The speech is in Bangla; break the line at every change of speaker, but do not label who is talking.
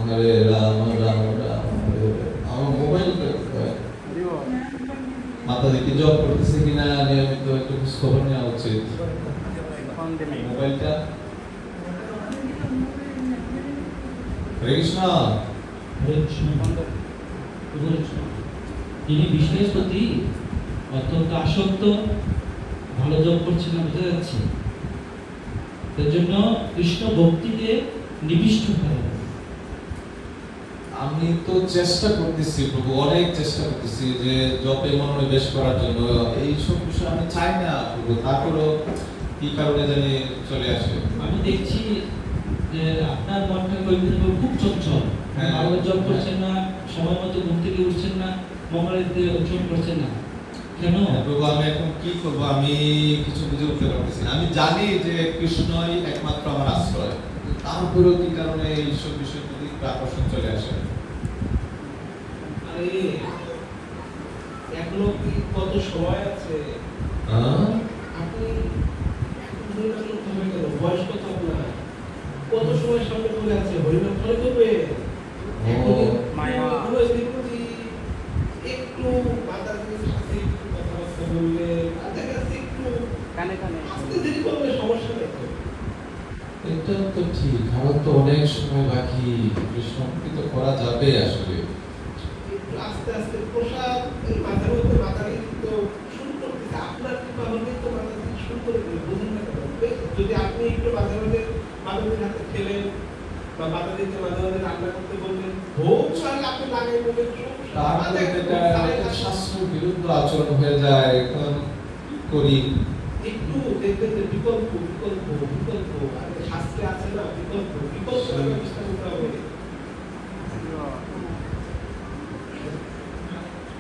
হরে রাম রাম রাম হরে হরে। আমার মোবাইল মাতাজি কি জব করতেছে কিনা নিয়মিত একটু খবর নেওয়া উচিত। মোবাইলটা হরে কৃষ্ণ।
তিনি বিষ্ণুর প্রতি অত্যন্ত আসক্ত, ভালো জব করছে না বোঝা যাচ্ছে। তার জন্য কৃষ্ণ ভক্তিতে নিবিষ্ট হয়ে
আমি তো চেষ্টা করতেছি প্রভু, অনেক চেষ্টা করতেছি যে জবে মনোনিবেশ করার জন্য। এইসব বিষয় আমি চাই না প্রভু, তারপরেও কি কারণে জানি চলে আসে।
আমি দেখছি যে আপনার মনটা খুব চঞ্চল।
হ্যাঁ।
ভালো জব করছেন না, সময় মতো ঘুম থেকে উঠছেন না, মঙ্গলেতে উচ্চারণ করছেন না কেন?
প্রভু আমি এখন কি করবো, আমি কিছু বুঝে উঠতে পারতেছি না। আমি জানি যে কৃষ্ণই একমাত্র আমার আশ্রয়, তারপরেও কি কারণে এইসব বিষয়ের প্রতি একটু আকর্ষণ চলে আসে।
আরে এখনো কি কত সময় আছে? আপনি বয়স কত আপনার? কত সময় সামনে পড়ে আছে? হরিনাম করে করবে একটু মাতাজির সাথে একটু কথাবার্তা বললে, তাদের কাছে একটু কানে কানে আস্তে দেরি করলে সমস্যা নেই।
এটা তো ঠিক, আমার তো অনেক সময় বাকি, কৃষ্ণ ভক্তি তো করা যাবে আসলে।
একটু আস্তে আস্তে প্রসাদ এই মাথার মধ্যে মাতারি তো শুরু করতেছে, আপনার কিন্তু আমাদের তো মাতারি শুরু করে দিলে বুঝুন না কেন? যদি আপনি একটু মাঝে মাঝে মাতারির হাতে খেলেন বা মাতারিকে মাঝে মাঝে রান্না করতে বললেন, ভোগ চাইলে আপনি লাগাই বললেন,
তাহলে এটা শাস্ত্রের বিরুদ্ধ আচরণ হয়ে যায়। এখন কি করি?
একটু দেখবেন যে বিকল্প বিকল্প বিকল্প শাস্ত্রে আছে না, বিকল্প বিকল্প ব্যবস্থা করতে হবে।